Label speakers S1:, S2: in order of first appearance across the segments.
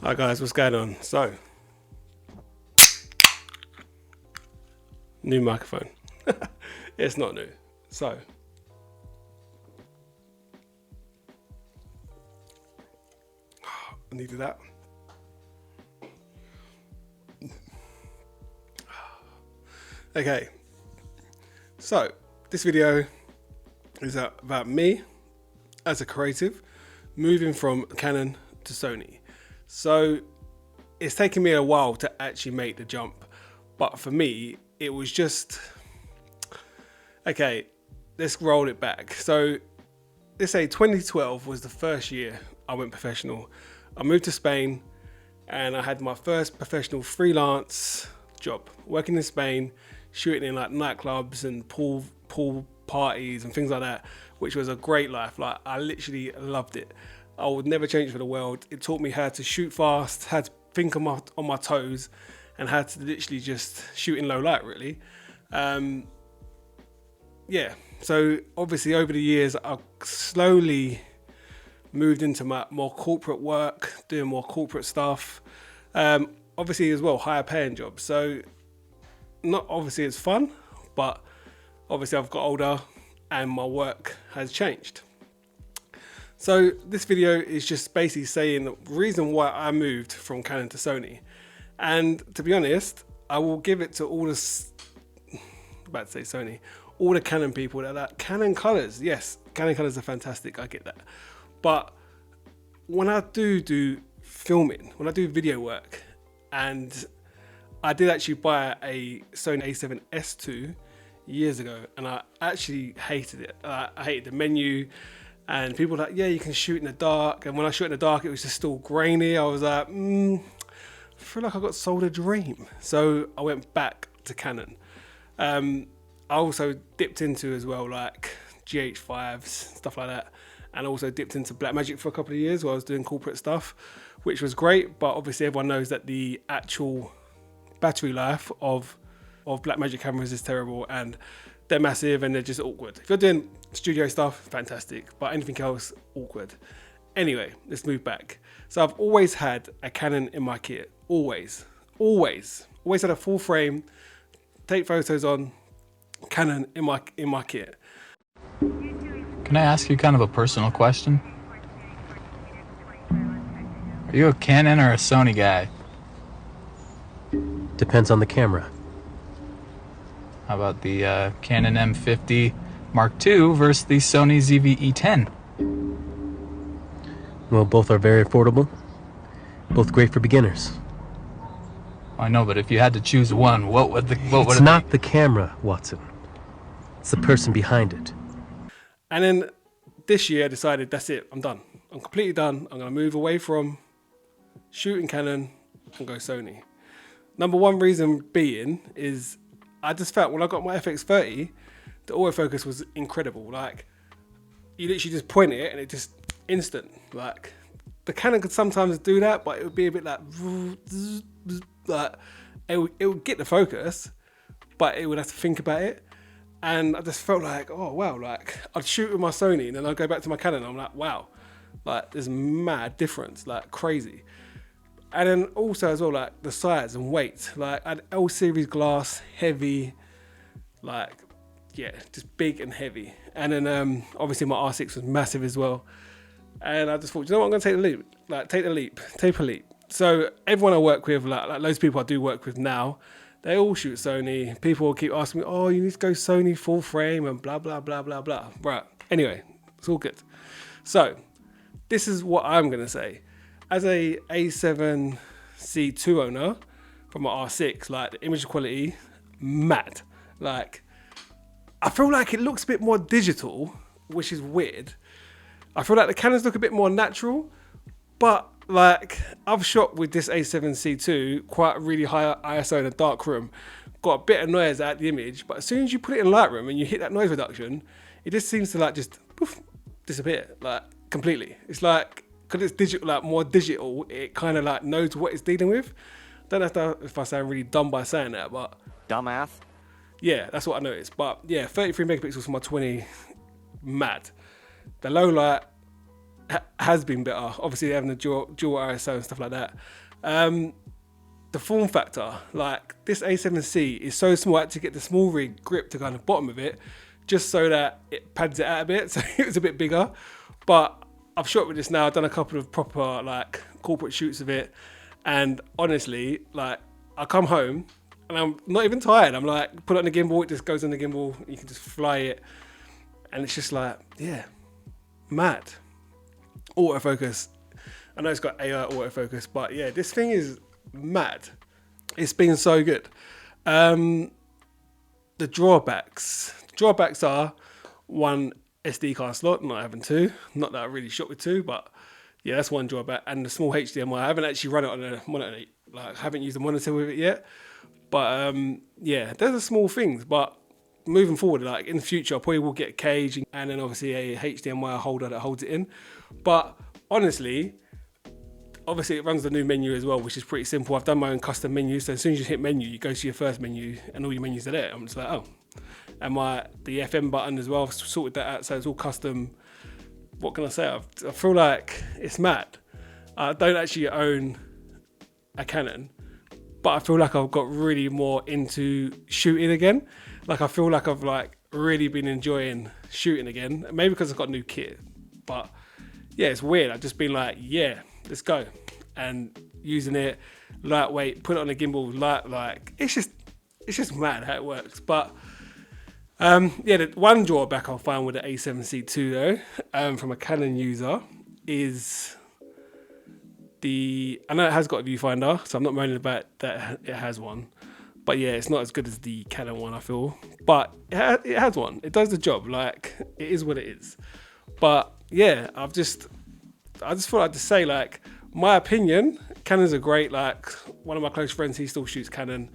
S1: Hi guys, what's going on? So, new microphone. It's not new. So, I needed that. Okay, so this video is about me as a creative moving from Canon to Sony. So it's taken me a while to actually make the jump, but for me it was just okay. Let's roll it back. So let's say 2012 was the first year I went professional. I moved to Spain and I had my first professional freelance job working in Spain, shooting in like nightclubs and pool parties and things like that, which was a great life. Like I literally loved it. I would never change it for the world. It taught me how to shoot fast, how to think on my toes, and how to literally just shoot in low light, really. Yeah, so obviously over the years, I've slowly moved into my more corporate work, doing more corporate stuff. Obviously as well, higher paying jobs. So not obviously it's fun, but obviously I've got older and my work has changed. So this video is just basically saying the reason why I moved from Canon to Sony. And to be honest, I will give it to all the, about to say Sony, all the Canon people that are like, Canon colors. Yes, Canon colors are fantastic, I get that. But when I do filming, when I do video work, and I did actually buy a Sony A7C II years ago, and I actually hated it. I hated the menu. And people were like, yeah, you can shoot in the dark. And when I shot in the dark, it was just still grainy. I was like, I feel like I got sold a dream. So I went back to Canon. I also dipped into as well, like GH5s, stuff like that. And also dipped into Blackmagic for a couple of years while I was doing corporate stuff, which was great. But obviously everyone knows that the actual battery life of Blackmagic cameras is terrible, and they're massive and they're just awkward. If you're doing studio stuff, fantastic, but anything else, awkward. Anyway, let's move back. So I've always had a Canon in my kit, always had a full frame, take photos on, Canon in my kit.
S2: Can I ask you kind of a personal question? Are you a Canon or a Sony guy?
S3: Depends on the camera.
S2: How about the Canon M50 Mark II versus the Sony ZV-E10?
S3: Well, both are very affordable. Both great for beginners.
S2: I know, but if you had to choose one, what would
S3: It's not the camera, Watson. It's the person behind it.
S1: And then this year I decided, that's it, I'm done. I'm completely done. I'm gonna move away from shooting Canon and go Sony. Number one reason being is I just felt when I got my FX30, the autofocus was incredible. Like, you literally just point it and it just instant. Like, the Canon could sometimes do that, but it would be a bit like it would get the focus, but it would have to think about it. And I just felt like, oh wow, like I'd shoot with my Sony and then I'd go back to my Canon. I'm like, wow, like there's mad difference, like crazy. And then also as well, like the size and weight, like I had L series glass, heavy, like, yeah, just big and heavy. And then obviously my R6 was massive as well. And I just thought, you know what, I'm gonna take the leap, take a leap. So everyone I work with, like loads of people I do work with now, they all shoot Sony. People will keep asking me, oh, you need to go Sony full frame and blah, blah, blah, blah, blah. Right, anyway, it's all good. So this is what I'm gonna say. As a A7C II owner from my R6, like the image quality, mad. Like, I feel like it looks a bit more digital, which is weird. I feel like the Canons look a bit more natural, but like I've shot with this A7C II quite really high ISO in a dark room, got a bit of noise out the image, but as soon as you put it in Lightroom and you hit that noise reduction, it just seems to like just poof, disappear, like completely. It's like, because it's digital, like more digital, it kind of like knows what it's dealing with. Don't know if I sound really dumb by saying that, but
S4: dumbass.
S1: Yeah, that's what I noticed. But yeah, 33 megapixels for my 20, mad. The low light, has been better. Obviously, having the dual ISO and stuff like that. The form factor, like this A7C is so small, I had to get the small rig grip to kind of bottom of it, just so that it pads it out a bit, so it was a bit bigger. But I've shot with this now, I've done a couple of proper like corporate shoots of it, and honestly, like I come home and I'm not even tired. I'm like, put it on the gimbal, it just goes on the gimbal, you can just fly it, and it's just like, yeah, mad. Autofocus. I know it's got AI autofocus, but yeah, this thing is mad. It's been so good. The drawbacks are one SD card slot, not having two. Not that I really shot with two, but yeah, that's one drawback. And the small HDMI. I haven't actually run it on a monitor, like haven't used a monitor with it yet. But yeah, those are small things. But moving forward, like in the future, I probably will get a cage and then obviously a HDMI holder that holds it in. But honestly, obviously it runs the new menu as well, which is pretty simple. I've done my own custom menu, so as soon as you hit menu, you go to your first menu and all your menus are there. I'm just like, oh. And the FM button as well, I've sorted that out, so it's all custom. What can I say? I feel like it's mad. I don't actually own a Canon, but I feel like I've got really more into shooting again. Like I feel like I've like really been enjoying shooting again. Maybe because I've got new kit, but yeah, it's weird. I've just been like, yeah, let's go, and using it lightweight, put it on a gimbal, like it's just mad how it works. But yeah, the one drawback I'll find with the A7C II though, from a Canon user, is I know it has got a viewfinder, so I'm not moaning about that it has one, but yeah, it's not as good as the Canon one, I feel. But it has one. It does the job. Like it is what it is. But yeah, I just thought I'd just say, like, my opinion, Canons are great. Like, one of my close friends, he still shoots Canon,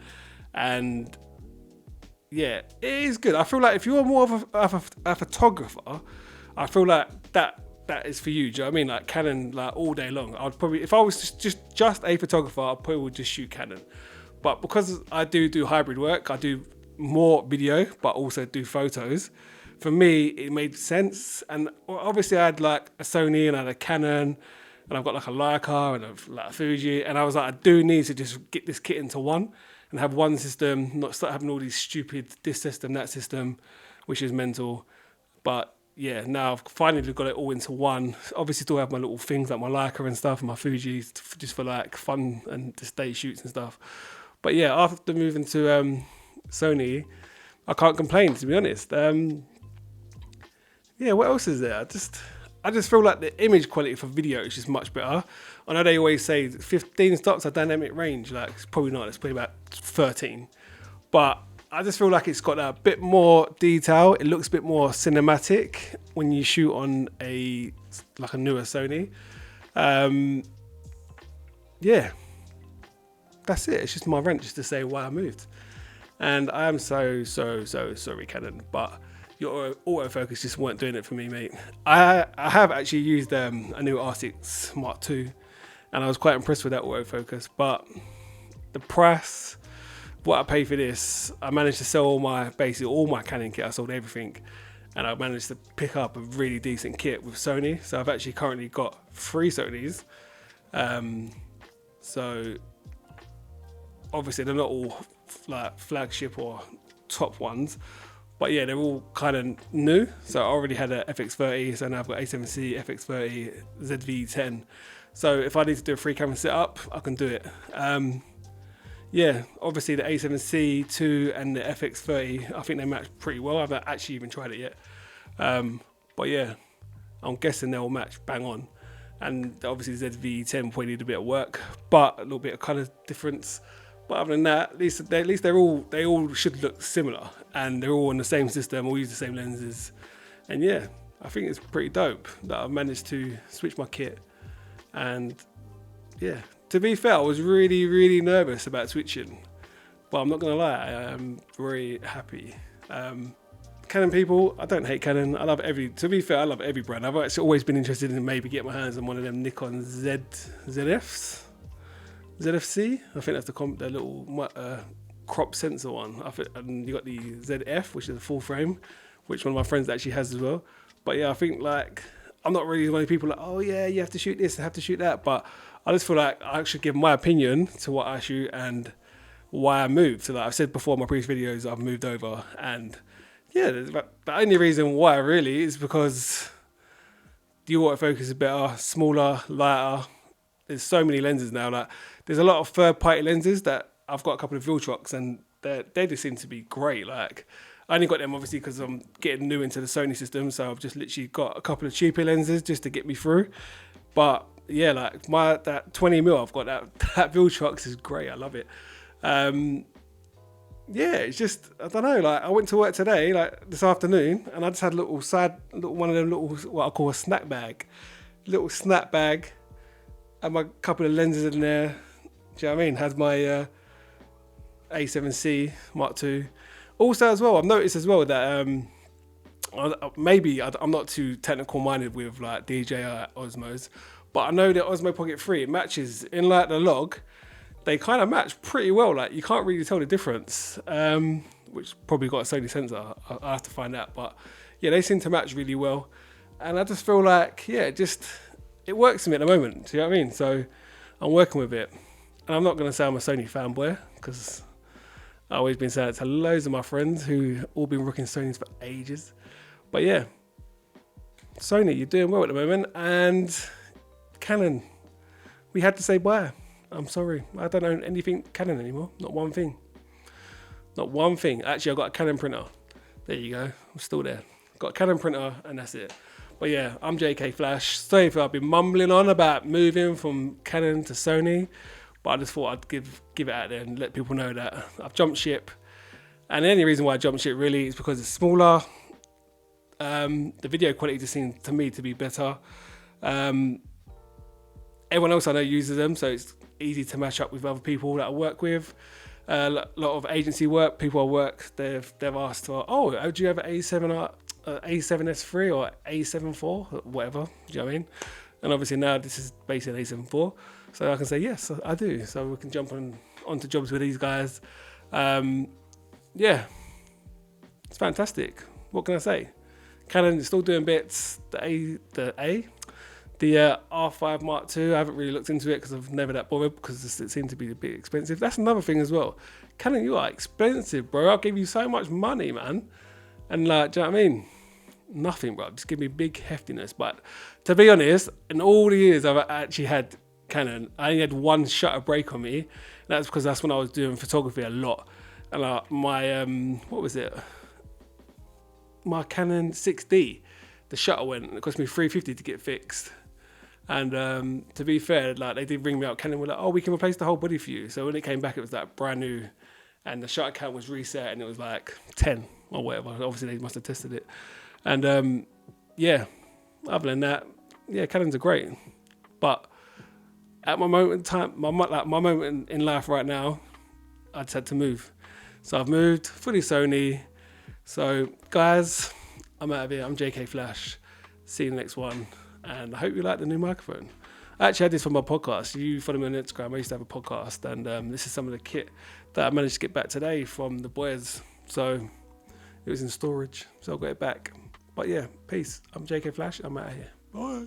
S1: and yeah, it is good. I feel like if you're more of a photographer, I feel like that is for you. Do you know what I mean? Like Canon, like all day long. I'd probably, if I was just a photographer, I probably would just shoot Canon. But because I do hybrid work, I do more video, but also do photos. For me, it made sense. And obviously I had like a Sony and I had a Canon, and I've got like a Leica and a Fuji. And I was like, I do need to just get this kit into one and have one system, not start having all these stupid, this system, that system, which is mental. But yeah, now I've finally got it all into one. Obviously still have my little things like my Leica and stuff, and my Fuji, just for like fun and just day shoots and stuff. But yeah, after moving to Sony, I can't complain, to be honest. Yeah, what else is there? I just feel like the image quality for video is just much better. I know they always say 15 stops are dynamic range. Like, it's probably not. It's probably about 13. But I just feel like it's got a bit more detail. It looks a bit more cinematic when you shoot on a newer Sony. Yeah, that's it. It's just my rant just to say why I moved. And I am so sorry, Canon, but your autofocus just weren't doing it for me, mate. I have actually used a new R6 Mark II, and I was quite impressed with that autofocus, but the price, what I paid for this, I managed to sell all my Canon kit. I sold everything, and I managed to pick up a really decent kit with Sony. So I've actually currently got 3 Sonys. So obviously they're not all like flagship or top ones, but yeah, they're all kind of new. So I already had a FX30, so now I've got A7C, FX30, ZV-10. So if I need to do a 3-camera setup, I can do it. Yeah, obviously the A7C II and the FX30, I think they match pretty well. I haven't actually even tried it yet. But yeah, I'm guessing they'll match bang on. And obviously ZV-10 probably need a bit of work, but a little bit of colour difference. But other than that, at least they all should look similar, and they're all on the same system, all use the same lenses. And yeah, I think it's pretty dope that I've managed to switch my kit. And yeah, to be fair, I was really nervous about switching, but I'm not gonna lie, I am very happy. Canon people, I don't hate Canon. I love to be fair, I love every brand. I've actually always been interested in maybe getting my hands on one of them Nikon ZFC. I think that's the little crop sensor one. And you got the ZF, which is a full frame, which one of my friends actually has as well. But yeah, I think like I'm not really one of the people like, oh yeah, you have to shoot this, you have to shoot that. But I just feel like I should give my opinion to what I shoot and why I moved. So like I've said before in my previous videos, I've moved over, and yeah, the only reason why really is because the autofocus is better, smaller, lighter. There's so many lenses now. Like there's a lot of third-party lenses that I've got a couple of Viltrox, and they just seem to be great. Like I only got them obviously because I'm getting new into the Sony system, so I've just literally got a couple of cheaper lenses just to get me through. But yeah, like that 20mm I've got, that Viltrox is great. I love it. Yeah, it's just, I don't know, like I went to work today, like this afternoon, and I just had a little one of them little, what I call a snack bag, and my couple of lenses in there. Do you know what I mean? Has my A7C Mark II. Also as well, I've noticed as well that maybe I'm not too technical minded with like DJI Osmos, but I know the Osmo Pocket 3, it matches in like the log. They kind of match pretty well. Like you can't really tell the difference, which probably got a Sony sensor. I'll have to find out, but yeah, they seem to match really well. And I just feel like, yeah, it works for me at the moment. Do you know what I mean? So I'm working with it, and I'm not going to say I'm a Sony fanboy because I've always been saying it to loads of my friends who all been rocking Sonys for ages. But yeah, Sony, you're doing well at the moment, and Canon, we had to say bye. I'm sorry, I don't own anything Canon anymore. Not one thing. Actually, I've got a Canon printer. There you go. I'm still there. Got a Canon printer, and that's it. But yeah, I'm JK Flash. Sorry if I've been mumbling on about moving from Canon to Sony, but I just thought I'd give it out there and let people know that I've jumped ship. And the only reason why I jumped ship really is because it's smaller. The video quality just seems to me to be better. Everyone else I know uses them, so it's easy to match up with other people that I work with. A lot of agency work, people I work, they've asked for, oh, do you have an A7S III or A7IV, whatever, do you know what I mean? And obviously now this is basically an A7IV, so I can say, yes, I do. So we can jump onto jobs with these guys. Yeah, it's fantastic. What can I say? Canon is still doing bits. The R5 Mark II, I haven't really looked into it because I've never that bothered because it seemed to be a bit expensive. That's another thing as well. Canon, you are expensive, bro. I'll give you so much money, man. And like, do you know what I mean? Nothing, bro. Just give me big heftiness. But to be honest, in all the years I've actually had Canon, I only had one shutter break on me. That's because that's when I was doing photography a lot. And like my, what was it? My Canon 6D, the shutter went, it cost me $350 to get fixed. And to be fair, like they did ring me up. Canon were like, "Oh, we can replace the whole body for you." So when it came back, it was like brand new, and the shutter count was reset, and it was like 10 or whatever. Obviously, they must have tested it. And yeah, other than that, yeah, Canons are great. But at my moment in time, my moment in life right now, I just had to move. So I've moved fully Sony. So guys, I'm out of here. I'm JK Flash. See you in the next one. And I hope you like the new microphone. I actually had this for my podcast. You follow me on Instagram. I used to have a podcast, and this is some of the kit that I managed to get back today from the boys. So it was in storage, so I got it back. But yeah, peace. I'm JK Flash. I'm out of here. Bye.